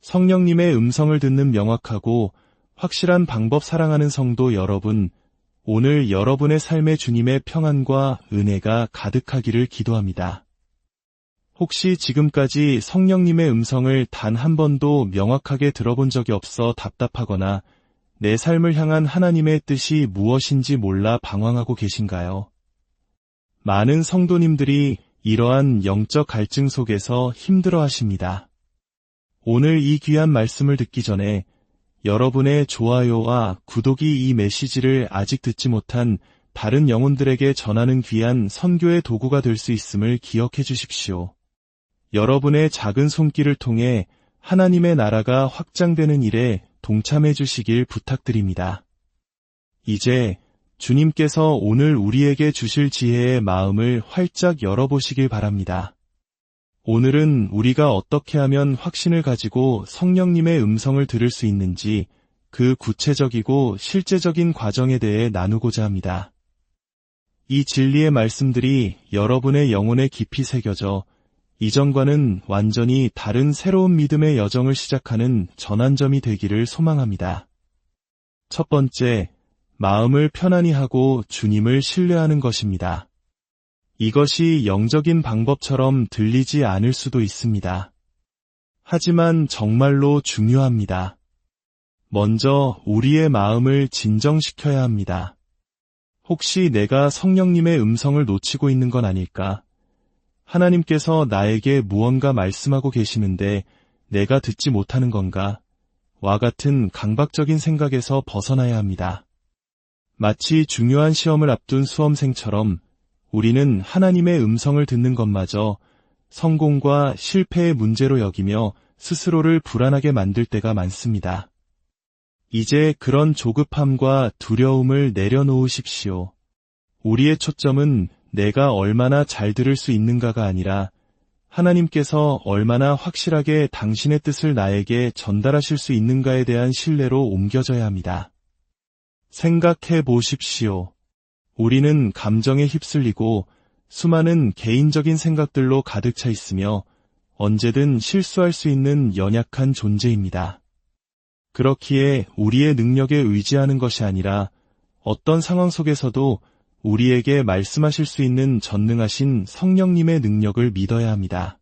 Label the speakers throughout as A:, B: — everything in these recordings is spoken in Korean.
A: 성령님의 음성을 듣는 명확하고 확실한 방법 사랑하는 성도 여러분, 오늘 여러분의 삶에 주님의 평안과 은혜가 가득하기를 기도합니다. 혹시 지금까지 성령님의 음성을 단 한 번도 명확하게 들어본 적이 없어 답답하거나 내 삶을 향한 하나님의 뜻이 무엇인지 몰라 방황하고 계신가요? 많은 성도님들이 이러한 영적 갈증 속에서 힘들어하십니다. 오늘 이 귀한 말씀을 듣기 전에 여러분의 좋아요와 구독이 이 메시지를 아직 듣지 못한 다른 영혼들에게 전하는 귀한 선교의 도구가 될 수 있음을 기억해 주십시오. 여러분의 작은 손길을 통해 하나님의 나라가 확장되는 일에 동참해 주시길 부탁드립니다. 이제 주님께서 오늘 우리에게 주실 지혜의 마음을 활짝 열어보시길 바랍니다. 오늘은 우리가 어떻게 하면 확신을 가지고 성령님의 음성을 들을 수 있는지 그 구체적이고 실제적인 과정에 대해 나누고자 합니다. 이 진리의 말씀들이 여러분의 영혼에 깊이 새겨져 이전과는 완전히 다른 새로운 믿음의 여정을 시작하는 전환점이 되기를 소망합니다. 첫 번째, 마음을 편안히 하고 주님을 신뢰하는 것입니다. 이것이 영적인 방법처럼 들리지 않을 수도 있습니다. 하지만 정말로 중요합니다. 먼저 우리의 마음을 진정시켜야 합니다. 혹시 내가 성령님의 음성을 놓치고 있는 건 아닐까? 하나님께서 나에게 무언가 말씀하고 계시는데 내가 듣지 못하는 건가? 와 같은 강박적인 생각에서 벗어나야 합니다. 마치 중요한 시험을 앞둔 수험생처럼 우리는 하나님의 음성을 듣는 것마저 성공과 실패의 문제로 여기며 스스로를 불안하게 만들 때가 많습니다. 이제 그런 조급함과 두려움을 내려놓으십시오. 우리의 초점은 내가 얼마나 잘 들을 수 있는가가 아니라 하나님께서 얼마나 확실하게 당신의 뜻을 나에게 전달하실 수 있는가에 대한 신뢰로 옮겨져야 합니다. 생각해 보십시오. 우리는 감정에 휩쓸리고 수많은 개인적인 생각들로 가득 차 있으며 언제든 실수할 수 있는 연약한 존재입니다. 그렇기에 우리의 능력에 의지하는 것이 아니라 어떤 상황 속에서도 우리에게 말씀하실 수 있는 전능하신 성령님의 능력을 믿어야 합니다.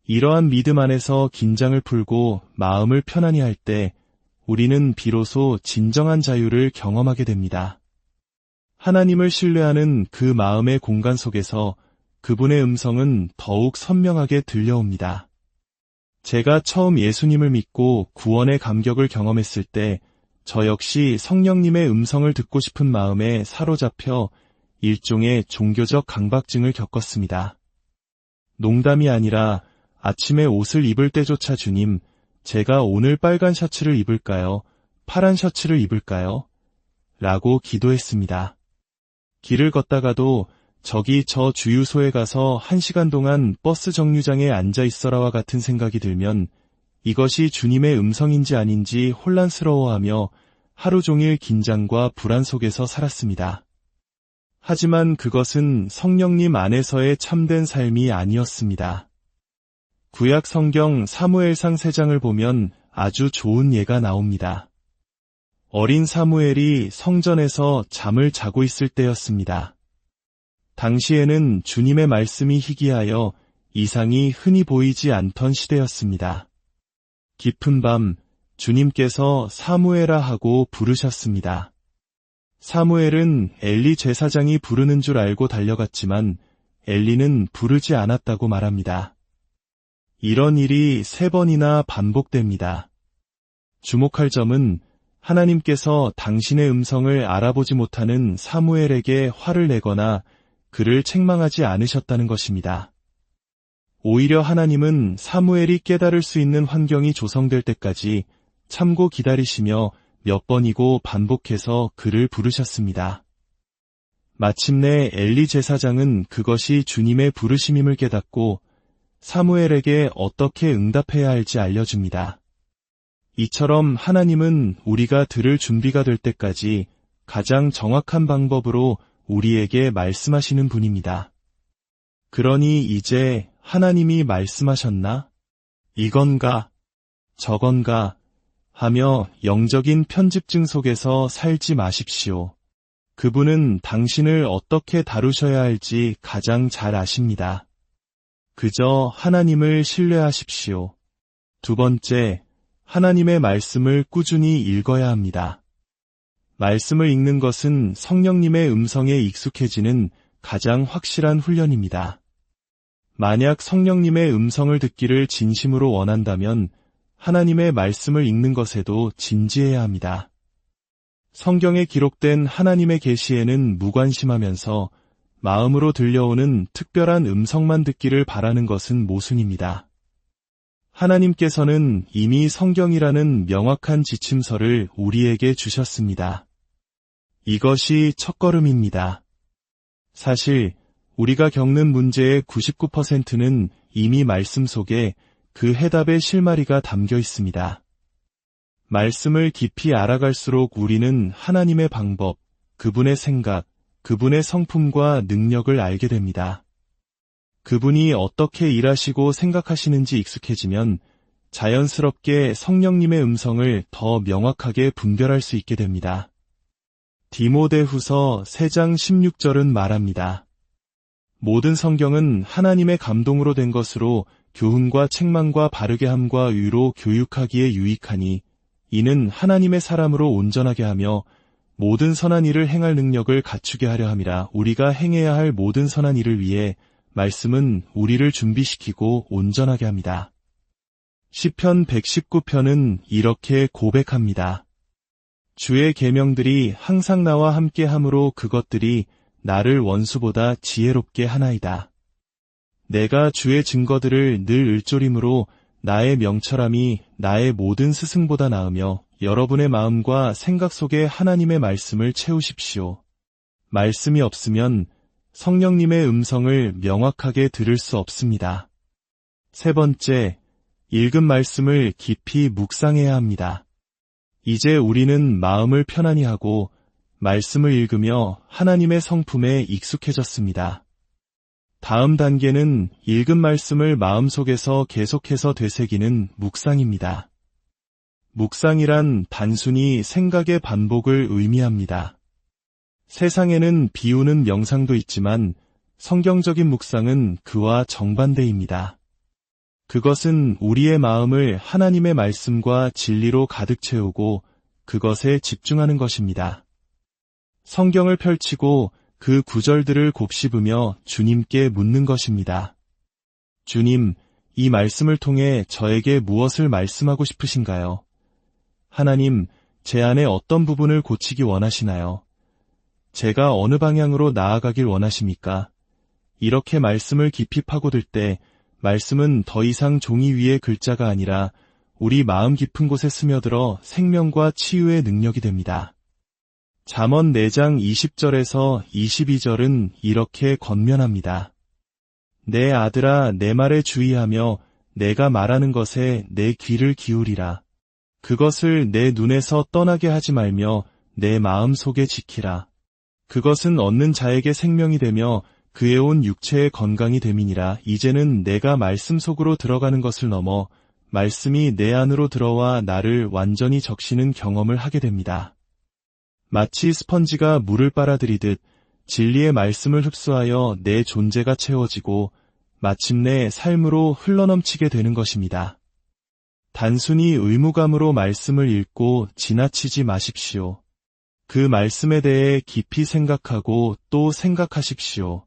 A: 이러한 믿음 안에서 긴장을 풀고 마음을 편안히 할 때 우리는 비로소 진정한 자유를 경험하게 됩니다. 하나님을 신뢰하는 그 마음의 공간 속에서 그분의 음성은 더욱 선명하게 들려옵니다. 제가 처음 예수님을 믿고 구원의 감격을 경험했을 때 저 역시 성령님의 음성을 듣고 싶은 마음에 사로잡혀 일종의 종교적 강박증을 겪었습니다. 농담이 아니라 아침에 옷을 입을 때조차 주님, 제가 오늘 빨간 셔츠를 입을까요? 파란 셔츠를 입을까요? 라고 기도했습니다. 길을 걷다가도 저기 저 주유소에 가서 1시간 동안 버스 정류장에 앉아 있어라와 같은 생각이 들면 이것이 주님의 음성인지 아닌지 혼란스러워하며 하루 종일 긴장과 불안 속에서 살았습니다. 하지만 그것은 성령님 안에서의 참된 삶이 아니었습니다. 구약 성경 사무엘상 3장을 보면 아주 좋은 예가 나옵니다. 어린 사무엘이 성전에서 잠을 자고 있을 때였습니다. 당시에는 주님의 말씀이 희귀하여 이상이 흔히 보이지 않던 시대였습니다. 깊은 밤 주님께서 사무엘아 하고 부르셨습니다. 사무엘은 엘리 제사장이 부르는 줄 알고 달려갔지만 엘리는 부르지 않았다고 말합니다. 이런 일이 3번이나 반복됩니다. 주목할 점은 하나님께서 당신의 음성을 알아보지 못하는 사무엘에게 화를 내거나 그를 책망하지 않으셨다는 것입니다. 오히려 하나님은 사무엘이 깨달을 수 있는 환경이 조성될 때까지 참고 기다리시며 몇 번이고 반복해서 그를 부르셨습니다. 마침내 엘리 제사장은 그것이 주님의 부르심임을 깨닫고 사무엘에게 어떻게 응답해야 할지 알려줍니다. 이처럼 하나님은 우리가 들을 준비가 될 때까지 가장 정확한 방법으로 우리에게 말씀하시는 분입니다. 그러니 이제 하나님이 말씀하셨나? 이건가? 저건가 하며 영적인 편집증 속에서 살지 마십시오. 그분은 당신을 어떻게 다루셔야 할지 가장 잘 아십니다. 그저 하나님을 신뢰하십시오. 두 번째, 하나님의 말씀을 꾸준히 읽어야 합니다. 말씀을 읽는 것은 성령님의 음성에 익숙해지는 가장 확실한 훈련입니다. 만약 성령님의 음성을 듣기를 진심으로 원한다면 하나님의 말씀을 읽는 것에도 진지해야 합니다. 성경에 기록된 하나님의 계시에는 무관심하면서 마음으로 들려오는 특별한 음성만 듣기를 바라는 것은 모순입니다. 하나님께서는 이미 성경이라는 명확한 지침서를 우리에게 주셨습니다. 이것이 첫걸음입니다. 사실 우리가 겪는 문제의 99%는 이미 말씀 속에 그 해답의 실마리가 담겨 있습니다. 말씀을 깊이 알아갈수록 우리는 하나님의 방법, 그분의 생각, 그분의 성품과 능력을 알게 됩니다. 그분이 어떻게 일하시고 생각하시는지 익숙해지면 자연스럽게 성령님의 음성을 더 명확하게 분별할 수 있게 됩니다. 디모데후서 3장 16절은 말합니다. 모든 성경은 하나님의 감동으로 된 것으로 교훈과 책망과 바르게 함과 위로 교육하기에 유익하니 이는 하나님의 사람으로 온전하게 하며 모든 선한 일을 행할 능력을 갖추게 하려 함이라. 우리가 행해야 할 모든 선한 일을 위해 말씀은 우리를 준비시키고 온전하게 합니다. 시편 119편은 이렇게 고백합니다. 주의 계명들이 항상 나와 함께 함으로 그것들이 나를 원수보다 지혜롭게 하나이다. 내가 주의 증거들을 늘 을조림으로 나의 명철함이 나의 모든 스승보다 나으며 여러분의 마음과 생각 속에 하나님의 말씀을 채우십시오. 말씀이 없으면 성령님의 음성을 명확하게 들을 수 없습니다. 세 번째, 읽은 말씀을 깊이 묵상해야 합니다. 이제 우리는 마음을 편안히 하고 말씀을 읽으며 하나님의 성품에 익숙해졌습니다. 다음 단계는 읽은 말씀을 마음속에서 계속해서 되새기는 묵상입니다. 묵상이란 단순히 생각의 반복을 의미합니다. 세상에는 비우는 명상도 있지만 성경적인 묵상은 그와 정반대입니다. 그것은 우리의 마음을 하나님의 말씀과 진리로 가득 채우고 그것에 집중하는 것입니다. 성경을 펼치고 그 구절들을 곱씹으며 주님께 묻는 것입니다. 주님, 이 말씀을 통해 저에게 무엇을 말씀하고 싶으신가요? 하나님, 제 안에 어떤 부분을 고치기 원하시나요? 제가 어느 방향으로 나아가길 원하십니까? 이렇게 말씀을 깊이 파고들 때 말씀은 더 이상 종이 위의 글자가 아니라 우리 마음 깊은 곳에 스며들어 생명과 치유의 능력이 됩니다. 잠언 4장 20절에서 22절은 이렇게 권면합니다. 내 아들아, 내 말에 주의하며 내가 말하는 것에 내 귀를 기울이라. 그것을 내 눈에서 떠나게 하지 말며 내 마음 속에 지키라. 그것은 얻는 자에게 생명이 되며 그의 온 육체의 건강이 됨이니라. 이제는 내가 말씀 속으로 들어가는 것을 넘어 말씀이 내 안으로 들어와 나를 완전히 적시는 경험을 하게 됩니다. 마치 스펀지가 물을 빨아들이듯 진리의 말씀을 흡수하여 내 존재가 채워지고 마침내 삶으로 흘러넘치게 되는 것입니다. 단순히 의무감으로 말씀을 읽고 지나치지 마십시오. 그 말씀에 대해 깊이 생각하고 또 생각하십시오.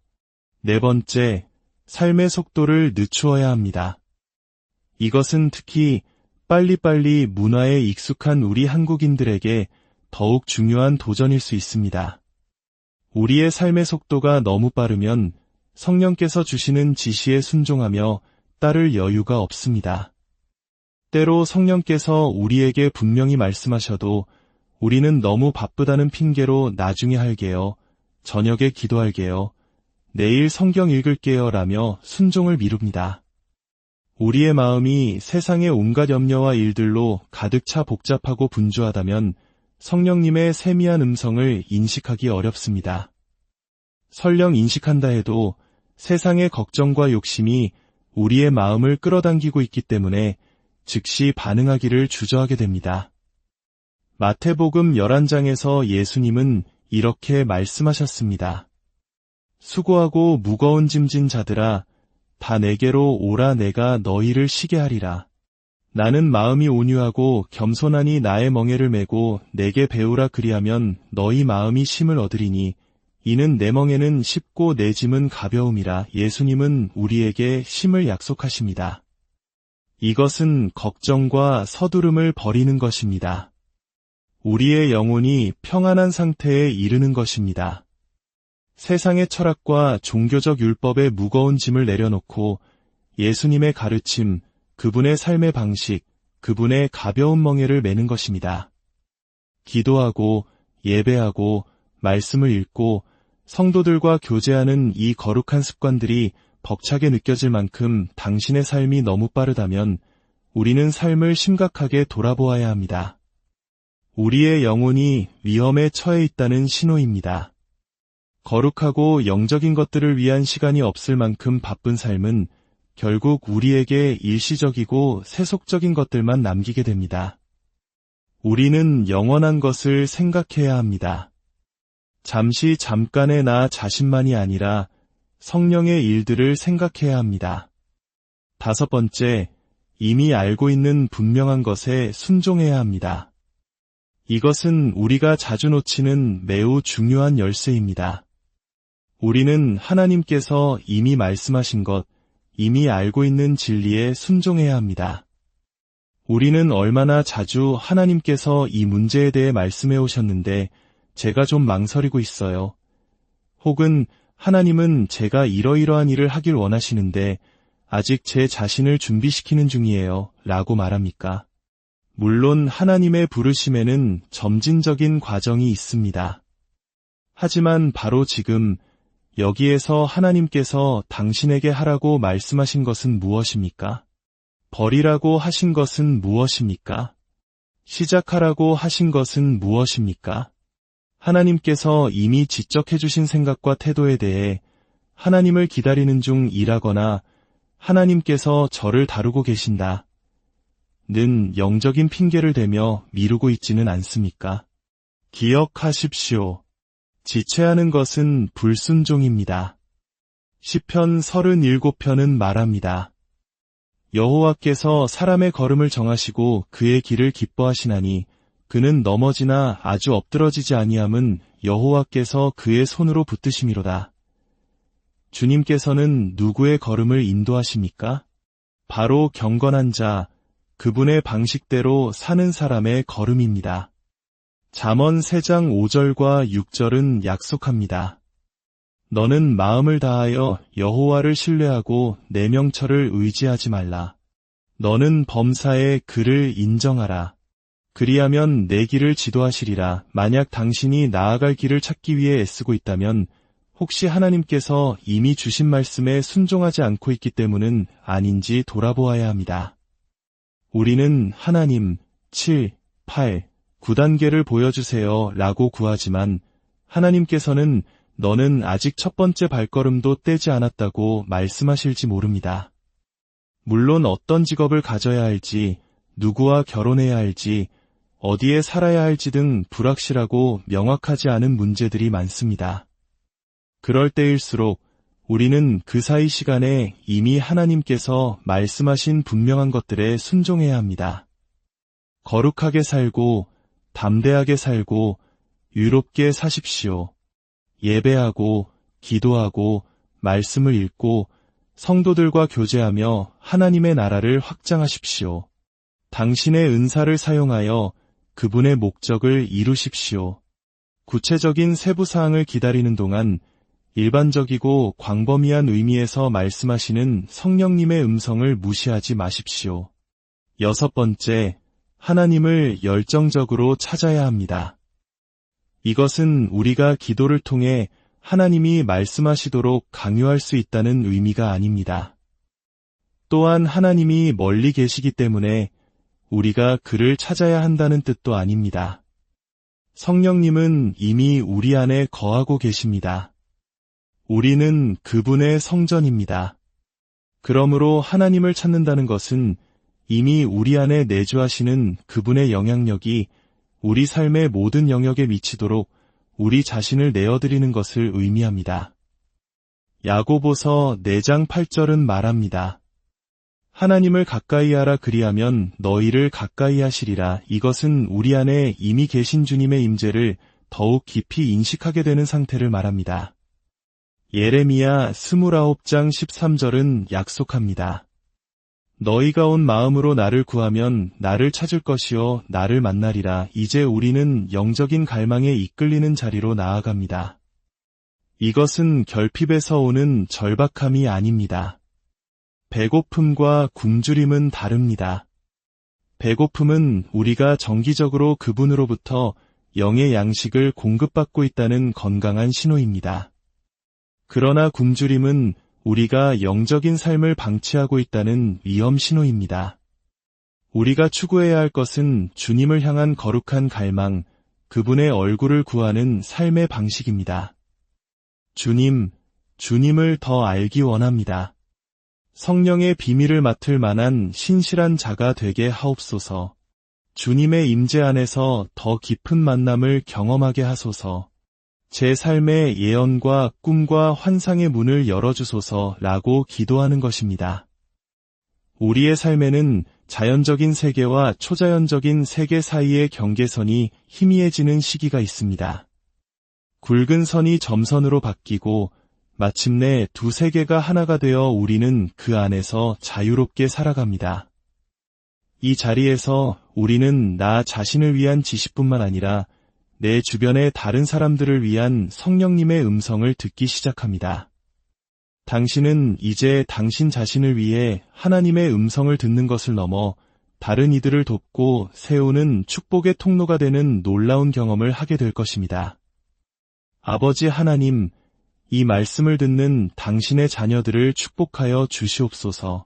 A: 네 번째, 삶의 속도를 늦추어야 합니다. 이것은 특히 빨리빨리 문화에 익숙한 우리 한국인들에게 더욱 중요한 도전일 수 있습니다. 우리의 삶의 속도가 너무 빠르면 성령께서 주시는 지시에 순종하며 따를 여유가 없습니다. 때로 성령께서 우리에게 분명히 말씀하셔도 우리는 너무 바쁘다는 핑계로 나중에 할게요, 저녁에 기도할게요, 내일 성경 읽을게요 라며 순종을 미룹니다. 우리의 마음이 세상의 온갖 염려와 일들로 가득 차 복잡하고 분주하다면 성령님의 세미한 음성을 인식하기 어렵습니다. 설령 인식한다 해도 세상의 걱정과 욕심이 우리의 마음을 끌어당기고 있기 때문에 즉시 반응하기를 주저하게 됩니다. 마태복음 11장에서 예수님은 이렇게 말씀하셨습니다. 수고하고 무거운 짐진 자들아, 다 내게로 오라. 내가 너희를 쉬게 하리라. 나는 마음이 온유하고 겸손하니 나의 멍에를 메고 내게 배우라. 그리하면 너희 마음이 쉼을 얻으리니 이는 내 멍에는 쉽고 내 짐은 가벼움이라. 예수님은 우리에게 쉼을 약속하십니다. 이것은 걱정과 서두름을 버리는 것입니다. 우리의 영혼이 평안한 상태에 이르는 것입니다. 세상의 철학과 종교적 율법의 무거운 짐을 내려놓고 예수님의 가르침, 그분의 삶의 방식, 그분의 가벼운 멍에를 메는 것입니다. 기도하고 예배하고 말씀을 읽고 성도들과 교제하는 이 거룩한 습관들이 벅차게 느껴질 만큼 당신의 삶이 너무 빠르다면 우리는 삶을 심각하게 돌아보아야 합니다. 우리의 영혼이 위험에 처해 있다는 신호입니다. 거룩하고 영적인 것들을 위한 시간이 없을 만큼 바쁜 삶은 결국 우리에게 일시적이고 세속적인 것들만 남기게 됩니다. 우리는 영원한 것을 생각해야 합니다. 잠깐의 나 자신만이 아니라 성령의 일들을 생각해야 합니다. 5번째, 이미 알고 있는 분명한 것에 순종해야 합니다. 이것은 우리가 자주 놓치는 매우 중요한 열쇠입니다. 우리는 하나님께서 이미 말씀하신 것, 이미 알고 있는 진리에 순종해야 합니다. 우리는 얼마나 자주 하나님께서 이 문제에 대해 말씀해 오셨는데 제가 좀 망설이고 있어요. 혹은 하나님은 제가 이러이러한 일을 하길 원하시는데 아직 제 자신을 준비시키는 중이에요 라고 말합니까? 물론 하나님의 부르심에는 점진적인 과정이 있습니다. 하지만 바로 지금 여기에서 하나님께서 당신에게 하라고 말씀하신 것은 무엇입니까? 버리라고 하신 것은 무엇입니까? 시작하라고 하신 것은 무엇입니까? 하나님께서 이미 지적해 주신 생각과 태도에 대해 하나님을 기다리는 중이라거나 하나님께서 저를 다루고 계신다 는 영적인 핑계를 대며 미루고 있지는 않습니까? 기억하십시오. 지체하는 것은 불순종입니다. 시편 37편은 말합니다. 여호와께서 사람의 걸음을 정하시고 그의 길을 기뻐하시나니 그는 넘어지나 아주 엎드러지지 아니함은 여호와께서 그의 손으로 붙드심이로다. 주님께서는 누구의 걸음을 인도하십니까? 바로 경건한 자, 그분의 방식대로 사는 사람의 걸음입니다. 잠언 3장 5절과 6절은 약속합니다. 너는 마음을 다하여 여호와를 신뢰하고 내 명철을 의지하지 말라. 너는 범사에 그를 인정하라. 그리하면 내 길을 지도하시리라. 만약 당신이 나아갈 길을 찾기 위해 애쓰고 있다면 혹시 하나님께서 이미 주신 말씀에 순종하지 않고 있기 때문은 아닌지 돌아보아야 합니다. 우리는 하나님 7, 8, 9단계를 보여주세요 라고 구하지만 하나님께서는 너는 아직 첫 번째 발걸음도 떼지 않았다고 말씀하실지 모릅니다. 물론 어떤 직업을 가져야 할지, 누구와 결혼해야 할지, 어디에 살아야 할지 등 불확실하고 명확하지 않은 문제들이 많습니다. 그럴 때일수록 우리는 그 사이 시간에 이미 하나님께서 말씀하신 분명한 것들에 순종해야 합니다. 거룩하게 살고 담대하게 살고 유롭게 사십시오. 예배하고 기도하고 말씀을 읽고 성도들과 교제하며 하나님의 나라를 확장하십시오. 당신의 은사를 사용하여 그분의 목적을 이루십시오. 구체적인 세부사항을 기다리는 동안 일반적이고 광범위한 의미에서 말씀하시는 성령님의 음성을 무시하지 마십시오. 6번째, 하나님을 열정적으로 찾아야 합니다. 이것은 우리가 기도를 통해 하나님이 말씀하시도록 강요할 수 있다는 의미가 아닙니다. 또한 하나님이 멀리 계시기 때문에 우리가 그를 찾아야 한다는 뜻도 아닙니다. 성령님은 이미 우리 안에 거하고 계십니다. 우리는 그분의 성전입니다. 그러므로 하나님을 찾는다는 것은 이미 우리 안에 내주하시는 그분의 영향력이 우리 삶의 모든 영역에 미치도록 우리 자신을 내어드리는 것을 의미합니다. 야고보서 4장 8절은 말합니다. 하나님을 가까이 하라 그리하면 너희를 가까이 하시리라. 이것은 우리 안에 이미 계신 주님의 임재를 더욱 깊이 인식하게 되는 상태를 말합니다. 예레미야 29장 13절은 약속합니다. 너희가 온 마음으로 나를 구하면 나를 찾을 것이요 나를 만나리라. 이제 우리는 영적인 갈망에 이끌리는 자리로 나아갑니다. 이것은 결핍에서 오는 절박함이 아닙니다. 배고픔과 굶주림은 다릅니다. 배고픔은 우리가 정기적으로 그분으로부터 영의 양식을 공급받고 있다는 건강한 신호입니다. 그러나 굶주림은 우리가 영적인 삶을 방치하고 있다는 위험 신호입니다. 우리가 추구해야 할 것은 주님을 향한 거룩한 갈망, 그분의 얼굴을 구하는 삶의 방식입니다. 주님을 더 알기 원합니다. 성령의 비밀을 맡을 만한 신실한 자가 되게 하옵소서. 주님의 임재 안에서 더 깊은 만남을 경험하게 하소서. 제 삶의 예언과 꿈과 환상의 문을 열어주소서라고 기도하는 것입니다. 우리의 삶에는 자연적인 세계와 초자연적인 세계 사이의 경계선이 희미해지는 시기가 있습니다. 굵은 선이 점선으로 바뀌고 마침내 두 세계가 하나가 되어 우리는 그 안에서 자유롭게 살아갑니다. 이 자리에서 우리는 나 자신을 위한 지식뿐만 아니라 내 주변의 다른 사람들을 위한 성령님의 음성을 듣기 시작합니다. 당신은 이제 당신 자신을 위해 하나님의 음성을 듣는 것을 넘어 다른 이들을 돕고 세우는 축복의 통로가 되는 놀라운 경험을 하게 될 것입니다. 아버지 하나님, 이 말씀을 듣는 당신의 자녀들을 축복하여 주시옵소서.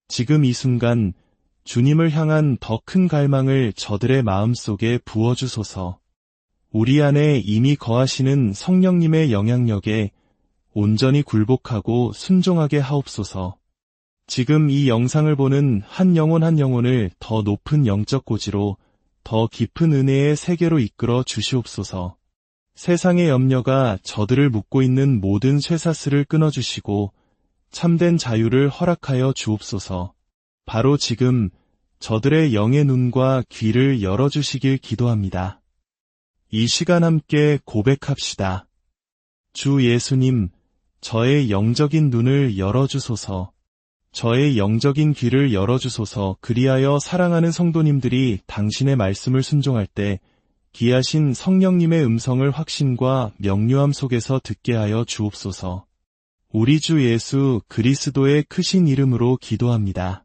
A: 지금 이 순간 주님을 향한 더 큰 갈망을 저들의 마음속에 부어주소서. 우리 안에 이미 거하시는 성령님의 영향력에 온전히 굴복하고 순종하게 하옵소서. 지금 이 영상을 보는 한 영혼을 더 높은 영적 고지로, 더 깊은 은혜의 세계로 이끌어 주시옵소서. 세상의 염려가 저들을 묶고 있는 모든 쇠사슬을 끊어주시고 참된 자유를 허락하여 주옵소서. 바로 지금 저들의 영의 눈과 귀를 열어주시길 기도합니다. 이 시간 함께 고백합시다. 주 예수님, 저의 영적인 눈을 열어주소서. 저의 영적인 귀를 열어주소서. 그리하여 사랑하는 성도님들이 당신의 말씀을 순종할 때 귀하신 성령님의 음성을 확신과 명료함 속에서 듣게 하여 주옵소서. 우리 주 예수 그리스도의 크신 이름으로 기도합니다.